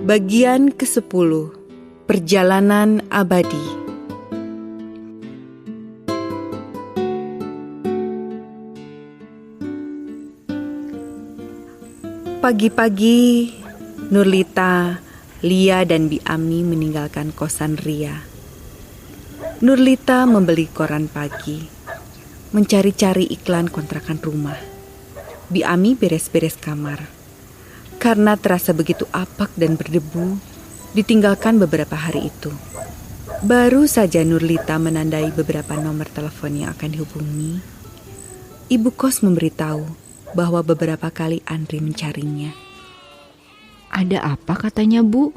Bagian ke-10, Perjalanan Abadi. Pagi-pagi, Nurlita, Lia dan Bi Ami meninggalkan kosan Ria. Nurlita membeli koran pagi, mencari-cari iklan kontrakan rumah. Bi Ami beres-beres kamar. Karena terasa begitu apak dan berdebu, ditinggalkan beberapa hari itu. Baru saja Nurlita menandai beberapa nomor telepon yang akan dihubungi, ibu kos memberitahu bahwa beberapa kali Andri mencarinya. Ada apa katanya, Bu?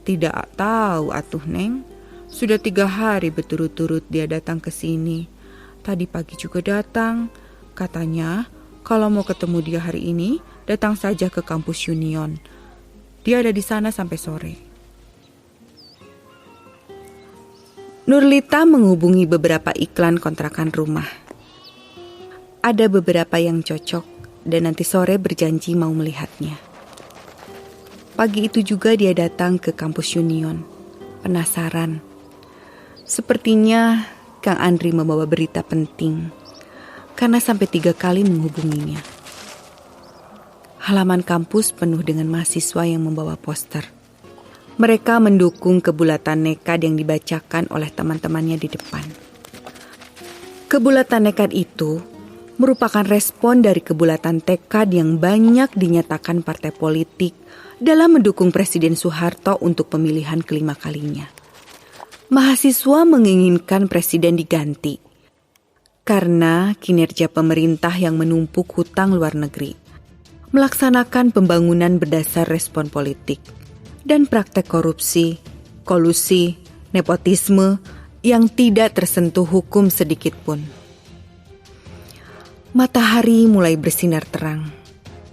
Tidak tahu atuh, Neng. Sudah 3 hari berturut-turut dia datang ke sini. Tadi pagi juga datang. Katanya kalau mau ketemu dia hari ini, datang saja ke kampus Union. Dia ada di sana sampai sore. Nurlita menghubungi beberapa iklan kontrakan rumah. Ada beberapa yang cocok dan nanti sore berjanji mau melihatnya. Pagi itu juga dia datang ke kampus Union. Penasaran. Sepertinya Kang Andri membawa berita penting, karena sampai 3 kali menghubunginya. Halaman kampus penuh dengan mahasiswa yang membawa poster. Mereka mendukung kebulatan nekat yang dibacakan oleh teman-temannya di depan. Kebulatan nekat itu merupakan respon dari kebulatan tekad yang banyak dinyatakan partai politik dalam mendukung Presiden Soeharto untuk pemilihan kelima kalinya. Mahasiswa menginginkan presiden diganti karena kinerja pemerintah yang menumpuk hutang luar negeri, melaksanakan pembangunan berdasar respon politik, dan praktek korupsi, kolusi, nepotisme yang tidak tersentuh hukum sedikit pun. Matahari mulai bersinar terang,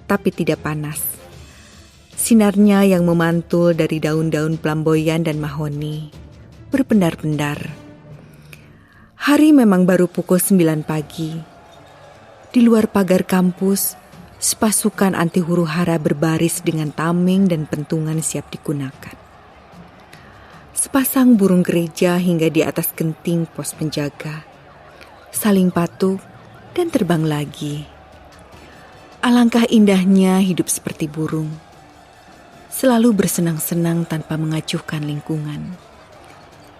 tapi tidak panas. Sinarnya yang memantul dari daun-daun flamboyan dan mahoni, berpendar-pendar. Hari memang baru pukul 9 pagi. Di luar pagar kampus, sepasukan anti huru-hara berbaris dengan tameng dan pentungan siap digunakan. Sepasang burung gereja hingga di atas genting pos penjaga, saling patuh dan terbang lagi. Alangkah indahnya hidup seperti burung, selalu bersenang-senang tanpa mengacuhkan lingkungan,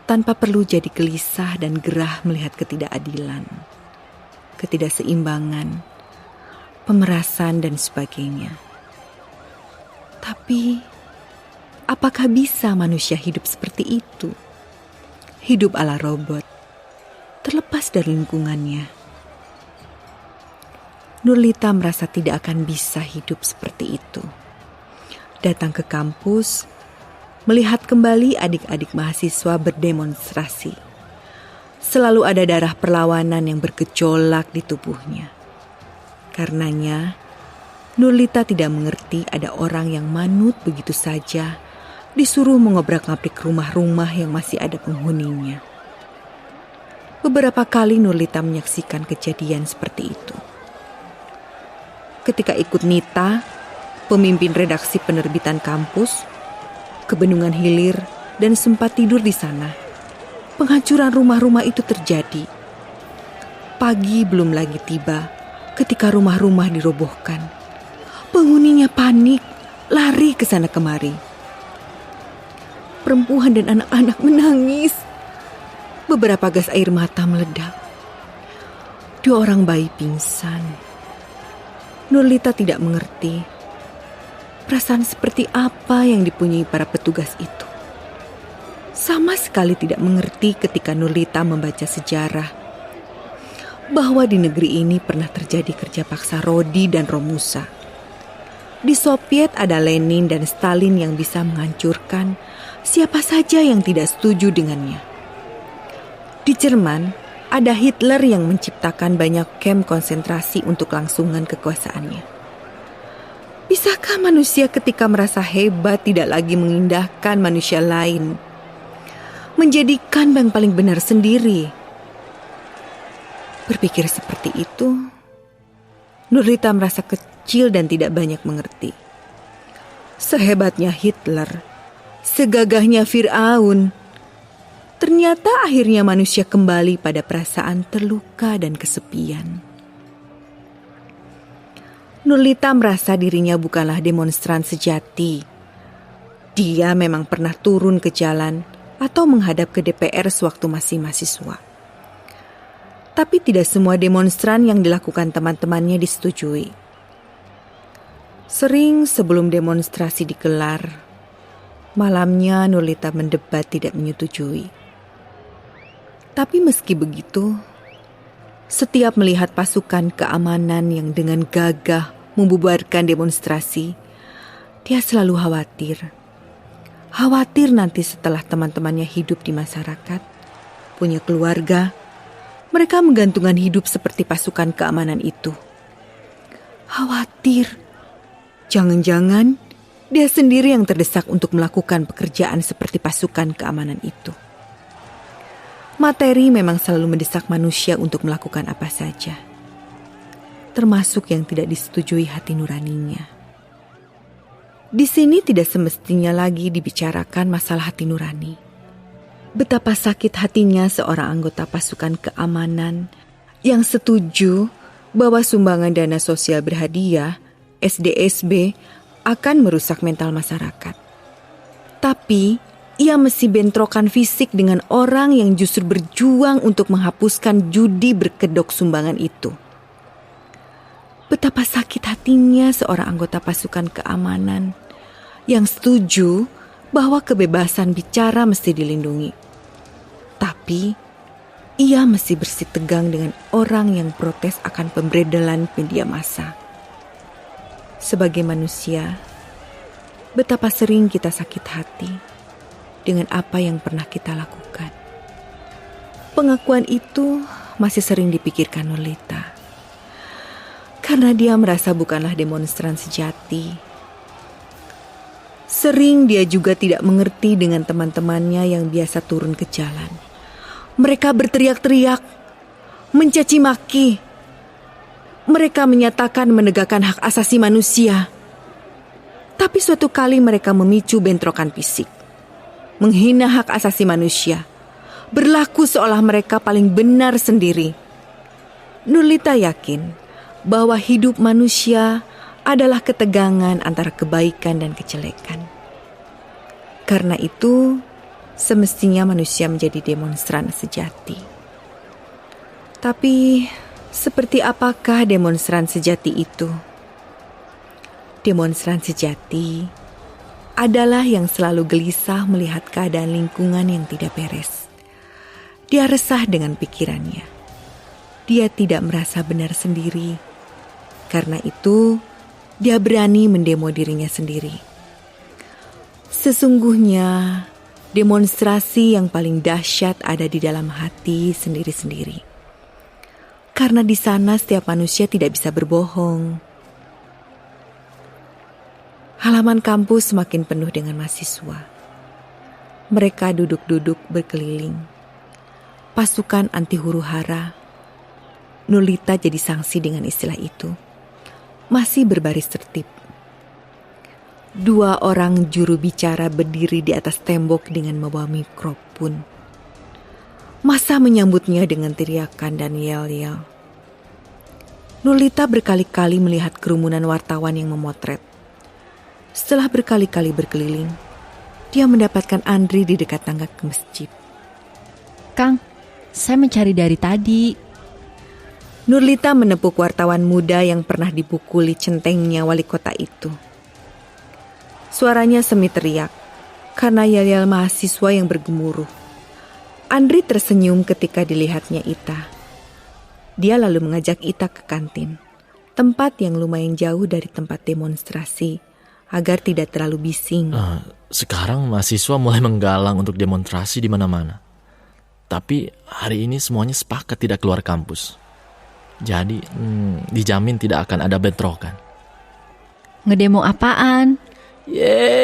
tanpa perlu jadi gelisah dan gerah melihat ketidakadilan, ketidakseimbangan, pemerasan dan sebagainya. Tapi, apakah bisa manusia hidup seperti itu? Hidup ala robot, terlepas dari lingkungannya. Nurlita merasa tidak akan bisa hidup seperti itu. Datang ke kampus, melihat kembali adik-adik mahasiswa berdemonstrasi. Selalu ada darah perlawanan yang bergejolak di tubuhnya. Karenanya, Nurlita tidak mengerti ada orang yang manut begitu saja disuruh mengobrak-ngabrik rumah-rumah yang masih ada penghuninya. Beberapa kali Nurlita menyaksikan kejadian seperti itu. Ketika ikut Nita, pemimpin redaksi penerbitan kampus, ke Bendungan Hilir dan sempat tidur di sana, penghancuran rumah-rumah itu terjadi. Pagi belum lagi tiba ketika rumah-rumah dirobohkan. Penghuninya panik, lari ke sana kemari. Perempuan dan anak-anak menangis. Beberapa gas air mata meledak. 2 orang bayi pingsan. Nurlita tidak mengerti perasaan seperti apa yang dipunyai para petugas itu. Sama sekali tidak mengerti ketika Nurlita membaca sejarah bahwa di negeri ini pernah terjadi kerja paksa Rodi dan Romusa. Di Soviet ada Lenin dan Stalin yang bisa menghancurkan siapa saja yang tidak setuju dengannya. Di Jerman ada Hitler yang menciptakan banyak kamp konsentrasi untuk langsungan kekuasaannya. Bisakah manusia ketika merasa hebat tidak lagi mengindahkan manusia lain, menjadikan yang paling benar sendiri? Berpikir seperti itu, Nurlita merasa kecil dan tidak banyak mengerti. Sehebatnya Hitler, segagahnya Fir'aun, ternyata akhirnya manusia kembali pada perasaan terluka dan kesepian. Nurlita merasa dirinya bukanlah demonstran sejati. Dia memang pernah turun ke jalan atau menghadap ke DPR sewaktu masih mahasiswa. Tapi tidak semua demonstran yang dilakukan teman-temannya disetujui. Sering sebelum demonstrasi digelar, malamnya Nurlita mendebat tidak menyetujui. Tapi meski begitu, setiap melihat pasukan keamanan yang dengan gagah membubarkan demonstrasi, dia selalu khawatir. Khawatir nanti setelah teman-temannya hidup di masyarakat, punya keluarga, mereka menggantungkan hidup seperti pasukan keamanan itu. Khawatir, jangan-jangan dia sendiri yang terdesak untuk melakukan pekerjaan seperti pasukan keamanan itu. Materi memang selalu mendesak manusia untuk melakukan apa saja, termasuk yang tidak disetujui hati nuraninya. Di sini tidak semestinya lagi dibicarakan masalah hati nurani. Betapa sakit hatinya seorang anggota pasukan keamanan yang setuju bahwa sumbangan dana sosial berhadiah, SDSB, akan merusak mental masyarakat. Tapi ia mesti bentrokan fisik dengan orang yang justru berjuang untuk menghapuskan judi berkedok sumbangan itu. Betapa sakit hatinya seorang anggota pasukan keamanan yang setuju bahwa kebebasan bicara mesti dilindungi. Tapi ia mesti bersitegang dengan orang yang protes akan pemberedelan media massa. Sebagai manusia, betapa sering kita sakit hati dengan apa yang pernah kita lakukan. Pengakuan itu masih sering dipikirkan Nurlita, karena dia merasa bukanlah demonstran sejati. Sering dia juga tidak mengerti dengan teman-temannya yang biasa turun ke jalan. Mereka berteriak-teriak, mencaci maki. Mereka menyatakan menegakkan hak asasi manusia. Tapi suatu kali mereka memicu bentrokan fisik, menghina hak asasi manusia, berlaku seolah mereka paling benar sendiri. Nurlita yakin bahwa hidup manusia adalah ketegangan antara kebaikan dan kejelekan. Karena itu, semestinya manusia menjadi demonstran sejati. Tapi, seperti apakah demonstran sejati itu? Demonstran sejati adalah yang selalu gelisah melihat keadaan lingkungan yang tidak beres. Dia resah dengan pikirannya. Dia tidak merasa benar sendiri. Karena itu, dia berani mendemo dirinya sendiri. Sesungguhnya, demonstrasi yang paling dahsyat ada di dalam hati sendiri-sendiri. Karena di sana setiap manusia tidak bisa berbohong. Halaman kampus semakin penuh dengan mahasiswa. Mereka duduk-duduk berkeliling. Pasukan anti huru-hara. Nurlita jadi sanksi dengan istilah itu. Masih berbaris tertib. 2 orang juru bicara berdiri di atas tembok dengan membawa mikrofon. Massa menyambutnya dengan teriakan dan yel-yel. Nurlita berkali-kali melihat kerumunan wartawan yang memotret. Setelah berkali-kali berkeliling, dia mendapatkan Andri di dekat tangga ke masjid. Kang, saya mencari dari tadi. Nurlita menepuk wartawan muda yang pernah dipukuli centengnya wali kota itu. Suaranya semi teriak, karena yel-yel mahasiswa yang bergemuruh. Andri tersenyum ketika dilihatnya Ita. Dia lalu mengajak Ita ke kantin, tempat yang lumayan jauh dari tempat demonstrasi, agar tidak terlalu bising. Sekarang mahasiswa mulai menggalang untuk demonstrasi di mana-mana. Tapi hari ini semuanya sepakat tidak keluar kampus. Jadi dijamin tidak akan ada bentrokan. Ngedemo apaan?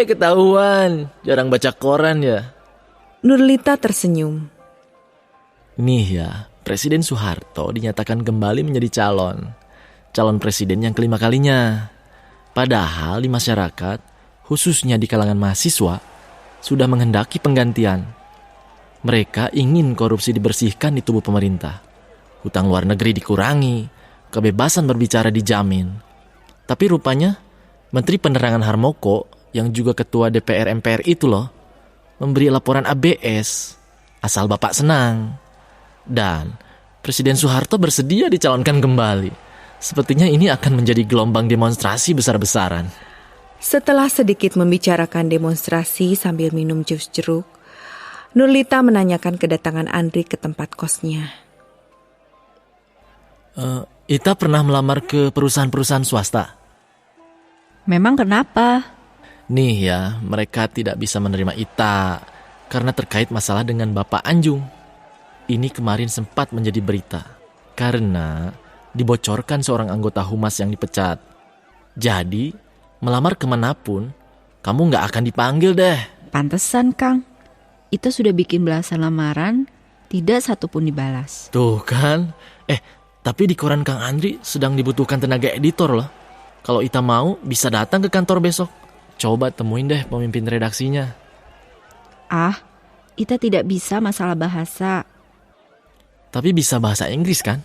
Ketahuan. Jarang baca koran ya. Nurlita tersenyum. Nih ya, Presiden Soeharto dinyatakan kembali menjadi calon presiden yang kelima kalinya. Padahal di masyarakat, khususnya di kalangan mahasiswa, sudah menghendaki penggantian. Mereka ingin korupsi dibersihkan di tubuh pemerintah. Hutang luar negeri dikurangi, kebebasan berbicara dijamin. Tapi rupanya Menteri Penerangan Harmoko yang juga ketua DPR MPR itu loh, memberi laporan ABS, asal Bapak senang. Dan Presiden Soeharto bersedia dicalonkan kembali. Sepertinya ini akan menjadi gelombang demonstrasi besar-besaran. Setelah sedikit membicarakan demonstrasi sambil minum jus jeruk, Nurlita menanyakan kedatangan Andri ke tempat kosnya. Ita pernah melamar ke perusahaan-perusahaan swasta. Memang kenapa? Nih ya, mereka tidak bisa menerima Ita karena terkait masalah dengan Bapak Anjung. Ini kemarin sempat menjadi berita karena dibocorkan seorang anggota humas yang dipecat. Jadi, melamar kemanapun, kamu nggak akan dipanggil deh. Pantesan, Kang. Itu sudah bikin belasan lamaran, tidak satupun dibalas. Tuh kan. Tapi di koran Kang Andri sedang dibutuhkan tenaga editor loh. Kalau Ita mau, bisa datang ke kantor besok. Coba temuin deh pemimpin redaksinya. Ita tidak bisa masalah bahasa. Tapi bisa bahasa Inggris kan?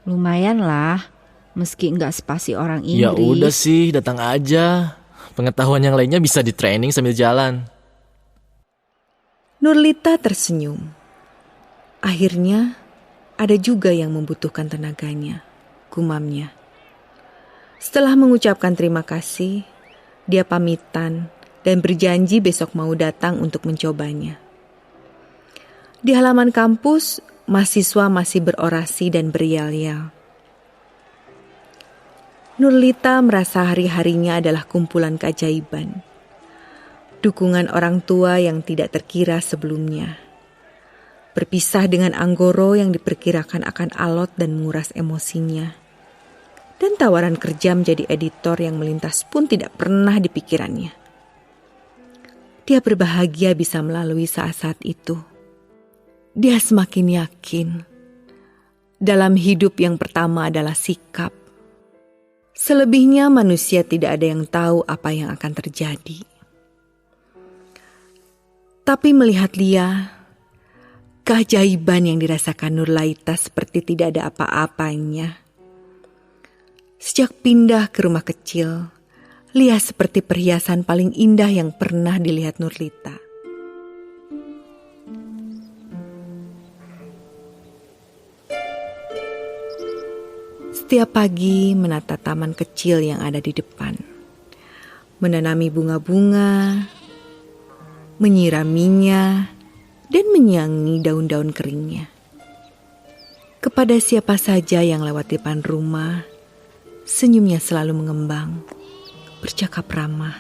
Lumayan lah, meski nggak spasi orang Inggris. Ya udah sih, datang aja. Pengetahuan yang lainnya bisa di training sambil jalan. Nurlita tersenyum. Akhirnya ada juga yang membutuhkan tenaganya, gumamnya. Setelah mengucapkan terima kasih, dia pamitan dan berjanji besok mau datang untuk mencobanya. Di halaman kampus, mahasiswa masih berorasi dan berial-yal. Nurlita merasa hari-harinya adalah kumpulan keajaiban. Dukungan orang tua yang tidak terkira sebelumnya. Berpisah dengan Anggoro yang diperkirakan akan alot dan menguras emosinya. Dan tawaran kerja menjadi editor yang melintas pun tidak pernah dipikirannya. Dia berbahagia bisa melalui saat-saat itu. Dia semakin yakin dalam hidup yang pertama adalah sikap. Selebihnya manusia tidak ada yang tahu apa yang akan terjadi. Tapi melihat Lia, keajaiban yang dirasakan Nurlita seperti tidak ada apa-apanya. Sejak pindah ke rumah kecil, Lia seperti perhiasan paling indah yang pernah dilihat Nurlita. Setiap pagi menata taman kecil yang ada di depan, menanami bunga-bunga, menyiraminya, dan menyangi daun-daun keringnya. Kepada siapa saja yang lewat depan rumah, senyumnya selalu mengembang, bercakap ramah.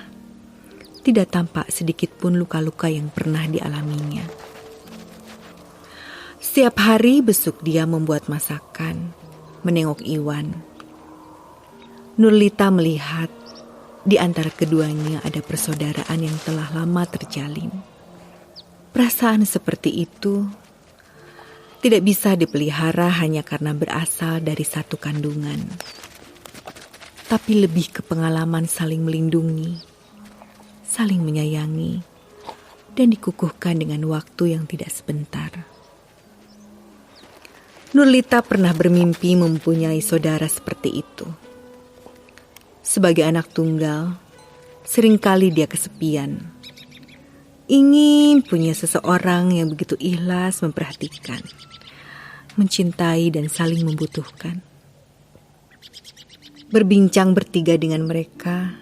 Tidak tampak sedikit pun luka-luka yang pernah dialaminya. Setiap hari besuk dia membuat masakan, menengok Iwan. Nurlita melihat di antara keduanya ada persaudaraan yang telah lama terjalin. Perasaan seperti itu tidak bisa dipelihara hanya karena berasal dari satu kandungan, tapi lebih ke pengalaman saling melindungi, saling menyayangi, dan dikukuhkan dengan waktu yang tidak sebentar. Nurlita pernah bermimpi mempunyai saudara seperti itu. Sebagai anak tunggal, seringkali dia kesepian. Ingin punya seseorang yang begitu ikhlas memperhatikan, mencintai dan saling membutuhkan. Berbincang bertiga dengan mereka,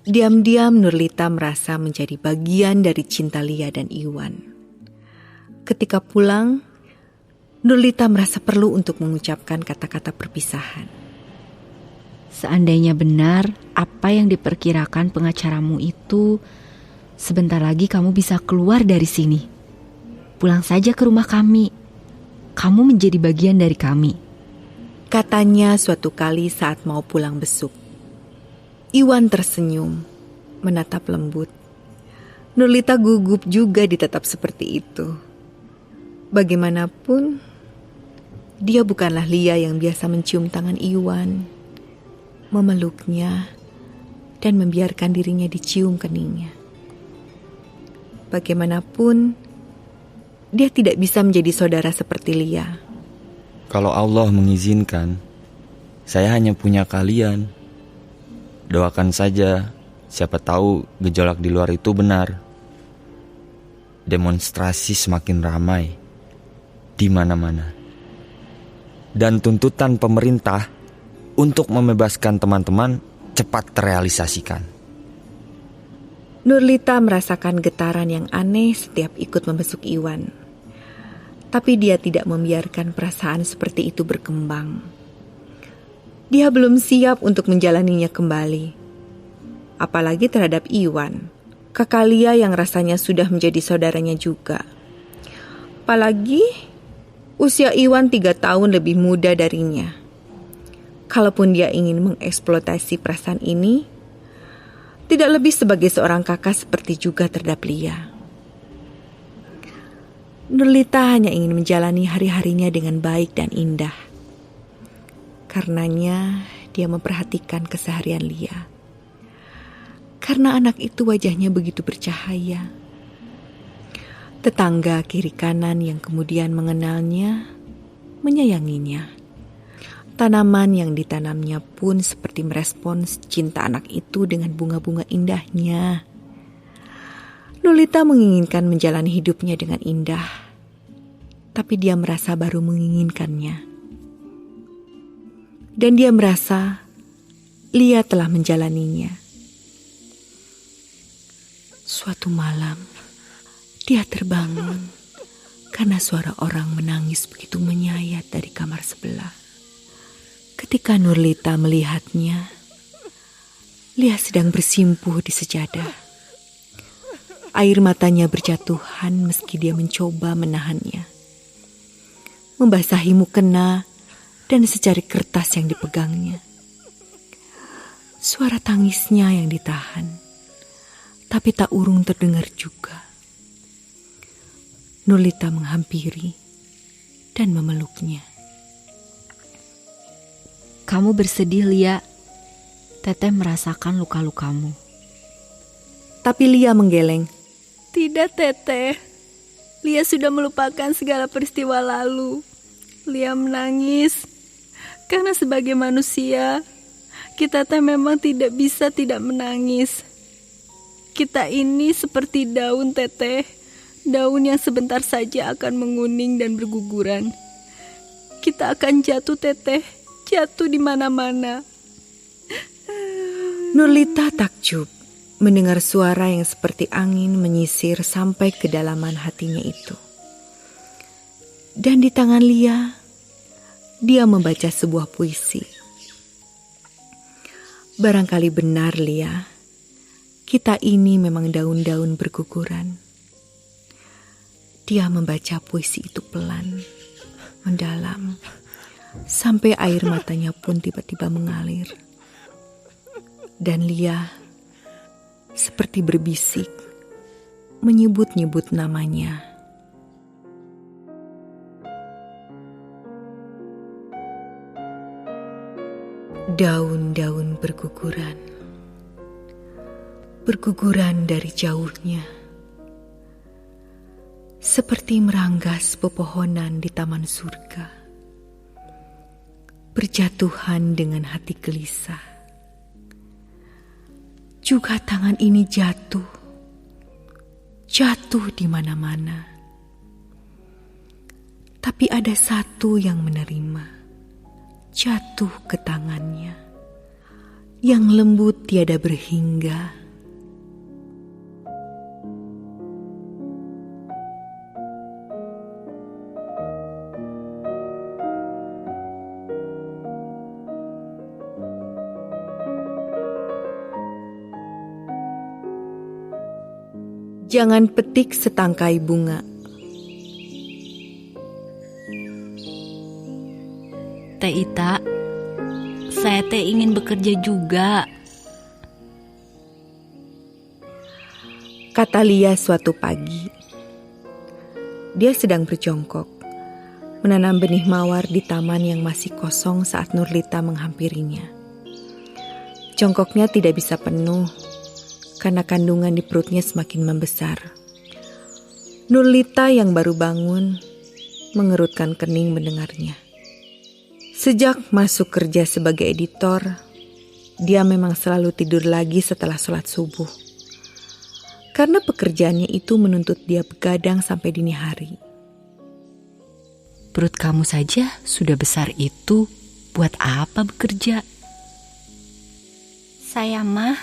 diam-diam Nurlita merasa menjadi bagian dari cinta Lia dan Iwan. Ketika pulang, Nurlita merasa perlu untuk mengucapkan kata-kata perpisahan. Seandainya benar apa yang diperkirakan pengacaramu itu, sebentar lagi kamu bisa keluar dari sini. Pulang saja ke rumah kami. Kamu menjadi bagian dari kami, katanya suatu kali saat mau pulang besuk. Iwan tersenyum, menatap lembut. Nurlita gugup juga ditetap seperti itu. Bagaimanapun, dia bukanlah Lia yang biasa mencium tangan Iwan, memeluknya, dan membiarkan dirinya dicium keningnya. Bagaimanapun, dia tidak bisa menjadi saudara seperti Lia. Kalau Allah mengizinkan, saya hanya punya kalian. Doakan saja, siapa tahu gejolak di luar itu benar. Demonstrasi semakin ramai di mana-mana. Dan tuntutan pemerintah untuk membebaskan teman-teman cepat terrealisasikan. Nurlita merasakan getaran yang aneh setiap ikut membesuk Iwan. Tapi dia tidak membiarkan perasaan seperti itu berkembang. Dia belum siap untuk menjalaninya kembali. Apalagi terhadap Iwan, kakak Lia yang rasanya sudah menjadi saudaranya juga. Apalagi usia Iwan 3 tahun lebih muda darinya. Kalaupun dia ingin mengeksploitasi perasaan ini, tidak lebih sebagai seorang kakak seperti juga terhadap Lia. Nurlita hanya ingin menjalani hari-harinya dengan baik dan indah. Karenanya dia memperhatikan keseharian Lia. Karena anak itu wajahnya begitu bercahaya. Tetangga kiri kanan yang kemudian mengenalnya, menyayanginya. Tanaman yang ditanamnya pun seperti merespons cinta anak itu dengan bunga-bunga indahnya. Nurlita menginginkan menjalani hidupnya dengan indah, tapi dia merasa baru menginginkannya. Dan dia merasa Lia telah menjalaninya. Suatu malam, dia terbangun karena suara orang menangis begitu menyayat dari kamar sebelah. Ketika Nurlita melihatnya, Lia sedang bersimpuh di sejadah. Air matanya berjatuhan meski dia mencoba menahannya. Membasahi mukena dan secari kertas yang dipegangnya. Suara tangisnya yang ditahan, tapi tak urung terdengar juga. Nurlita menghampiri dan memeluknya. Kamu bersedih, Lia. Teteh merasakan luka-lukamu. Tapi Lia menggeleng. Tidak, Teteh. Lia sudah melupakan segala peristiwa lalu. Lia menangis. Karena sebagai manusia, kita teh memang tidak bisa tidak menangis. Kita ini seperti daun, Teteh. Daun yang sebentar saja akan menguning dan berguguran. Kita akan jatuh, Teteh. Jatuh di mana-mana. Nurlita takjub mendengar suara yang seperti angin menyisir sampai kedalaman hatinya itu. Dan di tangan Lia, dia membaca sebuah puisi. Barangkali benar, Lia. Kita ini memang daun-daun berguguran. Dia membaca puisi itu pelan, mendalam, sampai air matanya pun tiba-tiba mengalir. Dan Lia seperti berbisik, menyebut-nyebut namanya. Daun-daun berguguran. Berguguran dari jauhnya. Seperti meranggas pepohonan di taman surga. Berjatuhan dengan hati gelisah. Juga tangan ini jatuh di mana-mana. Tapi ada satu yang menerima, jatuh ke tangannya, yang lembut tiada berhingga. Jangan petik setangkai bunga. Teh Ita, saya teh ingin bekerja juga. Kata Lia suatu pagi. Dia sedang berjongkok, menanam benih mawar di taman yang masih kosong saat Nurlita menghampirinya. Congkoknya tidak bisa penuh karena kandungan di perutnya semakin membesar. Nurlita yang baru bangun mengerutkan kening mendengarnya. Sejak masuk kerja sebagai editor, dia memang selalu tidur lagi setelah sholat subuh. Karena pekerjaannya itu menuntut dia begadang sampai dini hari. Perut kamu saja sudah besar itu, buat apa bekerja? Saya mah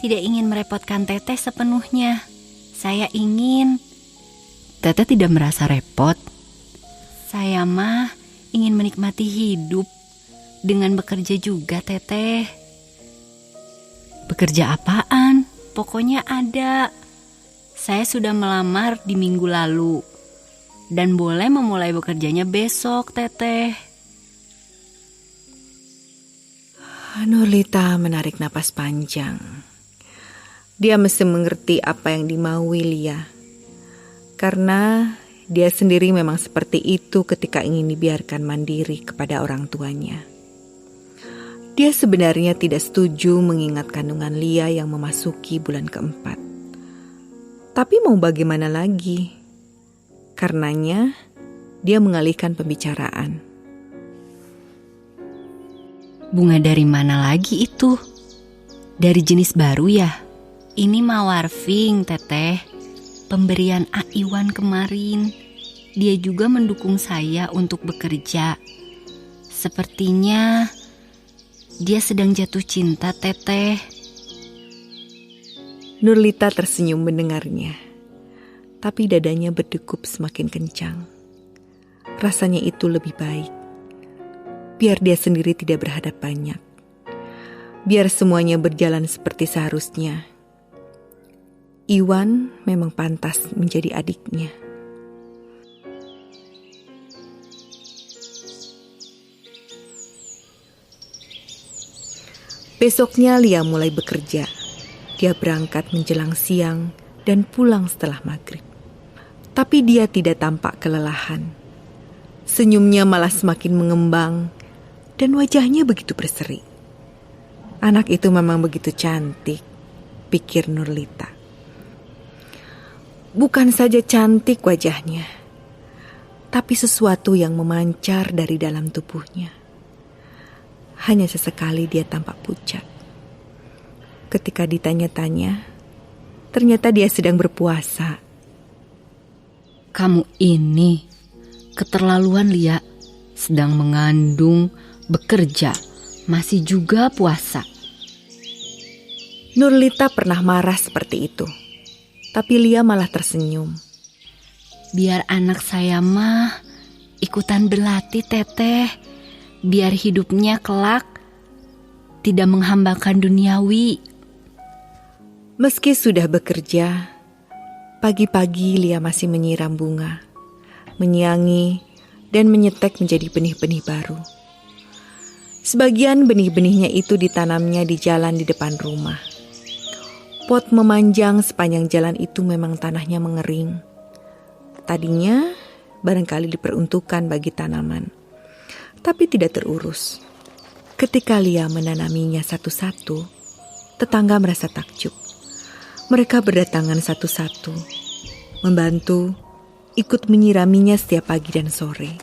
tidak ingin merepotkan Teteh sepenuhnya. Saya ingin. Teteh tidak merasa repot. Saya mah ingin menikmati hidup dengan bekerja juga, Teteh. Bekerja apaan? Pokoknya ada. Saya sudah melamar di minggu lalu dan boleh memulai bekerjanya besok, Teteh. Nurlita menarik napas panjang. Dia mesti mengerti apa yang dimaui Lia. Karena dia sendiri memang seperti itu ketika ingin dibiarkan mandiri kepada orang tuanya. Dia sebenarnya tidak setuju mengingat kandungan Lia yang memasuki bulan keempat. Tapi mau bagaimana lagi? Karenanya dia mengalihkan pembicaraan. Bunga dari mana lagi itu? Dari jenis baru ya? Ini mawar pink, Teteh. Pemberian A. Iwan kemarin. Dia juga mendukung saya untuk bekerja. Sepertinya dia sedang jatuh cinta, Teteh. Nurlita tersenyum mendengarnya. Tapi dadanya berdegup semakin kencang. Rasanya itu lebih baik. Biar dia sendiri tidak berhadap banyak. Biar semuanya berjalan seperti seharusnya. Iwan memang pantas menjadi adiknya. Besoknya Lia mulai bekerja. Dia berangkat menjelang siang dan pulang setelah maghrib. Tapi dia tidak tampak kelelahan. Senyumnya malah semakin mengembang dan wajahnya begitu berseri. Anak itu memang begitu cantik, pikir Nurlita. Bukan saja cantik wajahnya, tapi sesuatu yang memancar dari dalam tubuhnya. Hanya sesekali dia tampak pucat. Ketika ditanya-tanya, ternyata dia sedang berpuasa. Kamu ini keterlaluan, Lia. Sedang mengandung, bekerja, masih juga puasa. Nurlita pernah marah seperti itu, tapi Lia malah tersenyum. Biar anak saya mah ikutan berlatih, Teteh. Biar hidupnya kelak tidak menghambakan duniawi. Meski sudah bekerja, pagi-pagi Lia masih menyiram bunga, menyiangi dan menyetek menjadi benih-benih baru. Sebagian benih-benihnya itu ditanamnya di jalan di depan rumah. Pot memanjang sepanjang jalan itu memang tanahnya mengering. Tadinya barangkali diperuntukkan bagi tanaman, tapi tidak terurus. Ketika Lia menanaminya satu-satu, tetangga merasa takjub. Mereka berdatangan satu-satu, membantu, ikut menyiraminya setiap pagi dan sore,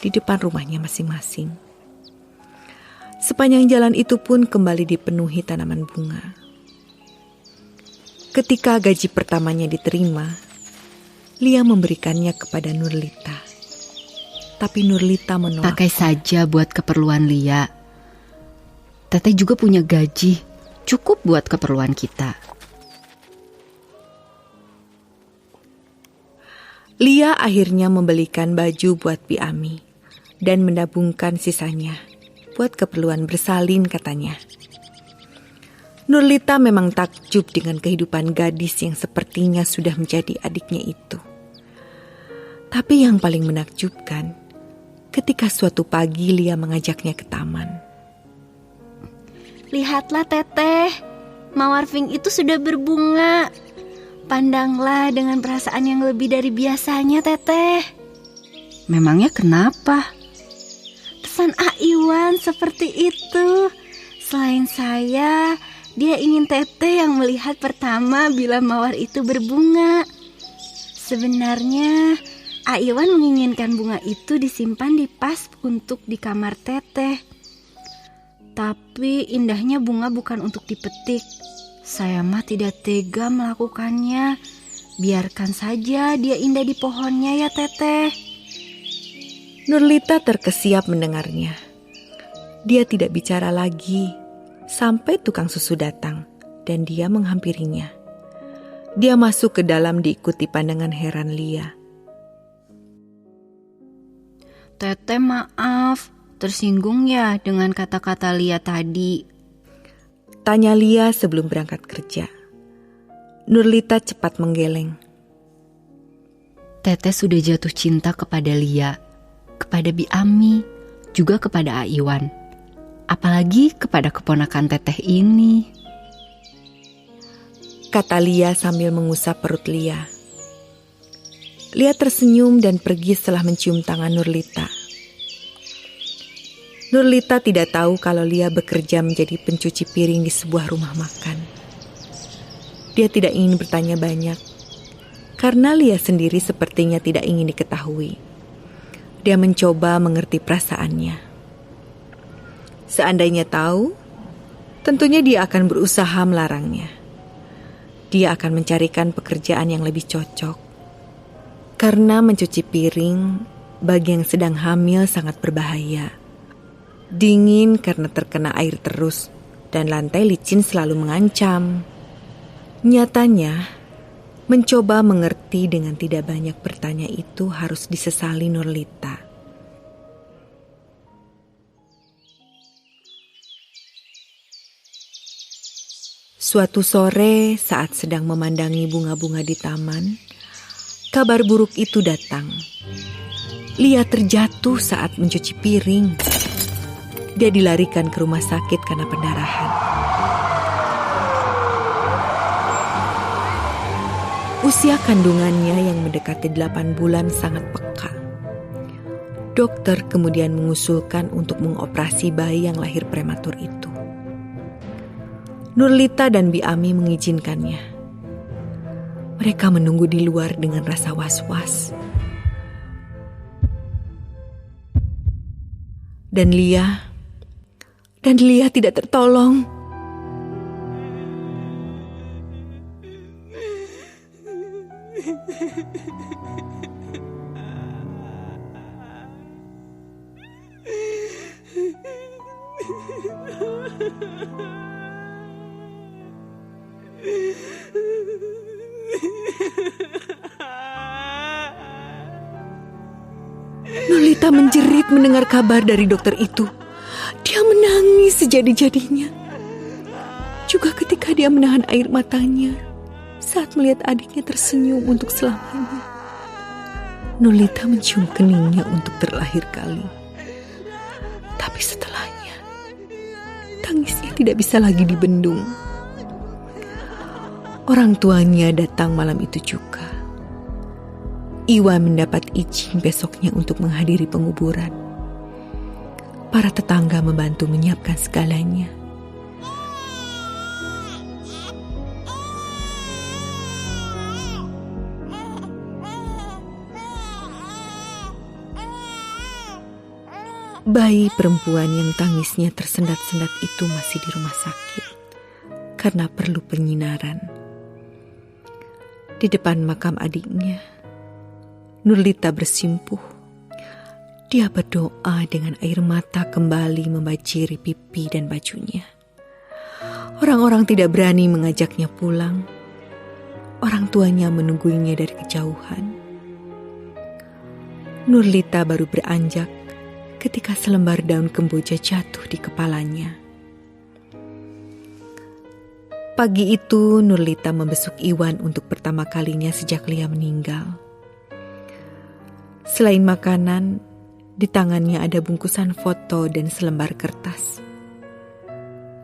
di depan rumahnya masing-masing. Sepanjang jalan itu pun kembali dipenuhi tanaman bunga. Ketika gaji pertamanya diterima, Lia memberikannya kepada Nurlita. Tapi Nurlita menolak. Pakai saja buat keperluan Lia. Teteh juga punya gaji, cukup buat keperluan kita. Lia akhirnya membelikan baju buat Bi Ami dan menabungkan sisanya buat keperluan bersalin, katanya. Nurlita memang takjub dengan kehidupan gadis yang sepertinya sudah menjadi adiknya itu. Tapi yang paling menakjubkan, ketika suatu pagi Lia mengajaknya ke taman. Lihatlah, Teteh, mawar pink itu sudah berbunga. Pandanglah dengan perasaan yang lebih dari biasanya, Teteh. Memangnya kenapa? Pesan A. Iwan seperti itu. Selain saya, dia ingin Teteh yang melihat pertama bila mawar itu berbunga. Sebenarnya, Aiwan menginginkan bunga itu disimpan di vas untuk di kamar Teteh. Tapi indahnya bunga bukan untuk dipetik. Saya mah tidak tega melakukannya. Biarkan saja dia indah di pohonnya ya Teteh. Nurlita terkesiap mendengarnya. Dia tidak bicara lagi sampai tukang susu datang dan dia menghampirinya. Dia masuk ke dalam diikuti pandangan heran Lia. Teteh maaf, tersinggung ya dengan kata-kata Lia tadi. Tanya Lia sebelum berangkat kerja. Nurlita cepat menggeleng. Teteh sudah jatuh cinta kepada Lia, kepada Bi Ami, juga kepada Aiwan. Apalagi kepada keponakan Teteh ini. Kata Lia sambil mengusap perut Lia. Lia tersenyum dan pergi setelah mencium tangan Nurlita. Nurlita tidak tahu kalau Lia bekerja menjadi pencuci piring di sebuah rumah makan. Dia tidak ingin bertanya banyak, karena Lia sendiri sepertinya tidak ingin diketahui. Dia mencoba mengerti perasaannya. Seandainya tahu, tentunya dia akan berusaha melarangnya. Dia akan mencarikan pekerjaan yang lebih cocok. Karena mencuci piring bagi yang sedang hamil sangat berbahaya. Dingin karena terkena air terus dan lantai licin selalu mengancam. Nyatanya, mencoba mengerti dengan tidak banyak bertanya itu harus disesali Nurlita. Suatu sore saat sedang memandangi bunga-bunga di taman, kabar buruk itu datang. Lia terjatuh saat mencuci piring. Dia dilarikan ke rumah sakit karena pendarahan. Usia kandungannya yang mendekati 8 bulan sangat peka. Dokter kemudian mengusulkan untuk mengoperasi bayi yang lahir prematur itu. Nurlita dan Bi Ami mengizinkannya. Mereka menunggu di luar dengan rasa was-was. Dan Lia tidak tertolong. Nurlita menjerit mendengar kabar dari dokter itu. Dia menangis sejadi-jadinya. Juga ketika dia menahan air matanya saat melihat adiknya tersenyum untuk selamanya. Nurlita mencium keningnya untuk terlahir kali. Tapi setelahnya, tangisnya tidak bisa lagi dibendung. Orang tuanya datang malam itu juga. Iwan mendapat izin besoknya untuk menghadiri penguburan. Para tetangga membantu menyiapkan segalanya. Bayi perempuan yang tangisnya tersendat-sendat itu masih di rumah sakit karena perlu penyinaran. Di depan makam adiknya, Nurlita bersimpuh. Dia berdoa dengan air mata kembali membajiri pipi dan bajunya. Orang-orang tidak berani mengajaknya pulang. Orang tuanya menungguinya dari kejauhan. Nurlita baru beranjak ketika selembar daun kemboja jatuh di kepalanya. Pagi itu Nurlita membesuk Iwan untuk pertama kalinya sejak Lia meninggal. Selain makanan, di tangannya ada bungkusan foto dan selembar kertas.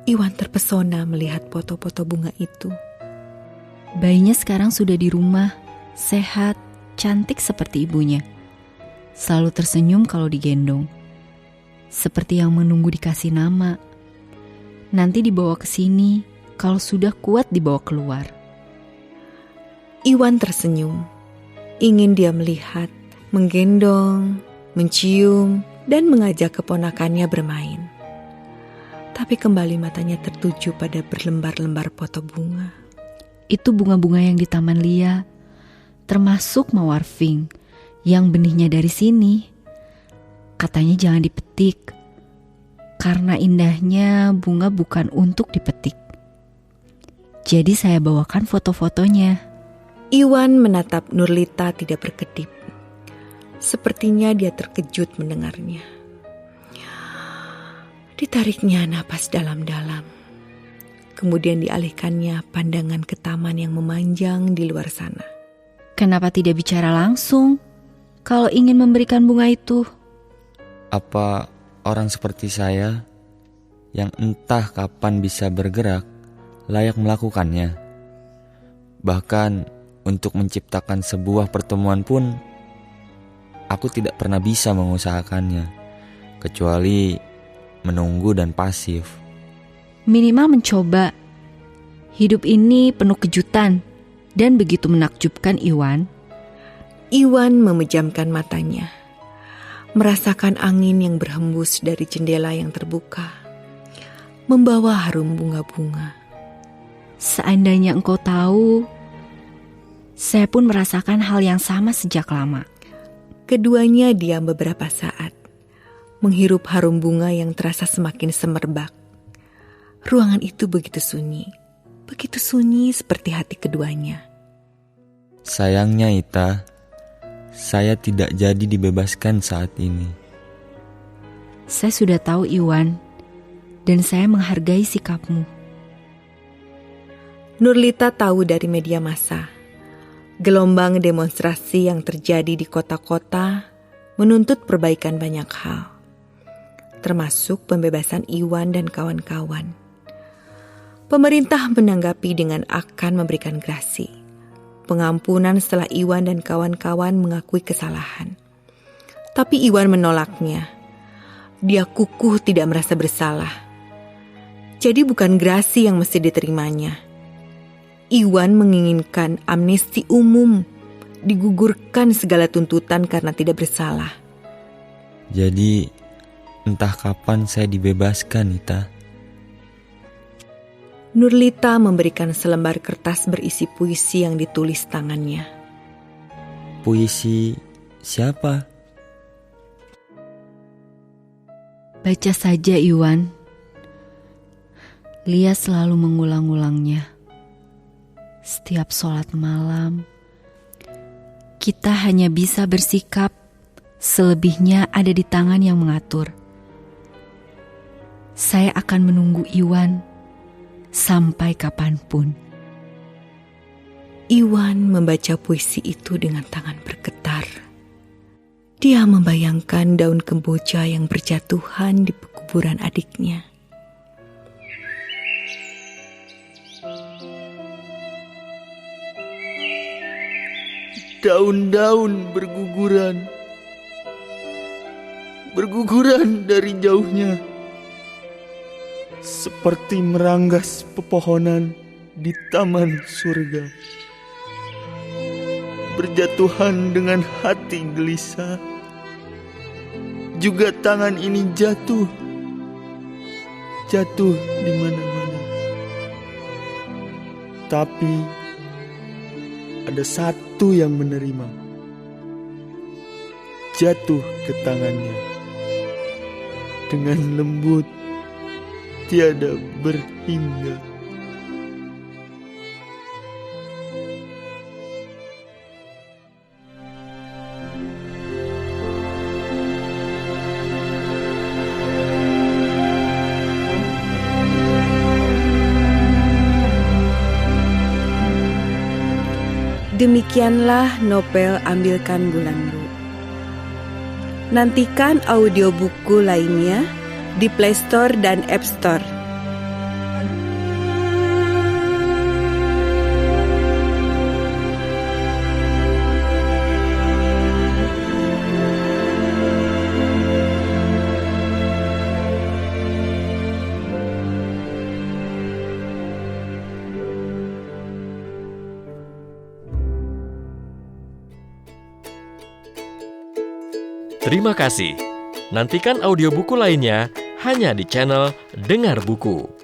Iwan terpesona melihat foto-foto bunga itu. Bayinya sekarang sudah di rumah, sehat, cantik seperti ibunya. Selalu tersenyum kalau digendong. Seperti yang menunggu dikasih nama. Nanti dibawa ke sini kalau sudah kuat dibawa keluar. Iwan tersenyum. Ingin dia melihat, menggendong, mencium, dan mengajak keponakannya bermain. Tapi kembali matanya tertuju pada berlembar-lembar foto bunga. Itu bunga-bunga yang di Taman Lia, termasuk mawar pink yang benihnya dari sini. Katanya jangan dipetik, karena indahnya bunga bukan untuk dipetik. Jadi saya bawakan foto-fotonya. Iwan menatap Nurlita tidak berkedip. Sepertinya dia terkejut mendengarnya. Ditariknya napas dalam-dalam. Kemudian dialihkannya pandangan ke taman yang memanjang di luar sana. Kenapa tidak bicara langsung kalau ingin memberikan bunga itu? Apa orang seperti saya yang entah kapan bisa bergerak layak melakukannya? Bahkan untuk menciptakan sebuah pertemuan pun aku tidak pernah bisa mengusahakannya, kecuali menunggu dan pasif. Minimal mencoba. Hidup ini penuh kejutan dan begitu menakjubkan Iwan. Iwan memejamkan matanya, merasakan angin yang berhembus dari jendela yang terbuka, membawa harum bunga-bunga. Seandainya engkau tahu, saya pun merasakan hal yang sama sejak lama. Keduanya diam beberapa saat, menghirup harum bunga yang terasa semakin semerbak. Ruangan itu begitu sunyi seperti hati keduanya. Sayangnya Ita, saya tidak jadi dibebaskan saat ini. Saya sudah tahu Iwan, dan saya menghargai sikapmu. Nurlita tahu dari media massa. Gelombang demonstrasi yang terjadi di kota-kota menuntut perbaikan banyak hal, termasuk pembebasan Iwan dan kawan-kawan. Pemerintah menanggapi dengan akan memberikan grasi, pengampunan setelah Iwan dan kawan-kawan mengakui kesalahan. Tapi Iwan menolaknya. Dia kukuh tidak merasa bersalah. Jadi bukan grasi yang mesti diterimanya. Iwan menginginkan amnesti umum, digugurkan segala tuntutan karena tidak bersalah. Jadi entah kapan saya dibebaskan, Ita. Nurlita memberikan selembar kertas berisi puisi yang ditulis tangannya. Puisi siapa? Baca saja Iwan. Lia selalu mengulang-ulangnya. Setiap sholat malam, kita hanya bisa bersikap, selebihnya ada di tangan yang mengatur. Saya akan menunggu Iwan sampai kapanpun. Iwan membaca puisi itu dengan tangan bergetar. Dia membayangkan daun kemboja yang berjatuhan di pekuburan adiknya. Daun-daun berguguran dari jauhnya, seperti meranggas pepohonan di taman surga. Berjatuhan dengan hati gelisah, juga tangan ini jatuh di mana-mana. Tapi ada satu yang menerima, jatuh ke tangannya dengan lembut, tiada berhingga. Demikianlah novel Ambilkan Bulanmu. Nantikan audiobuku lainnya di Play Store dan App Store. Terima kasih. Nantikan audiobuku lainnya hanya di channel Dengar Buku.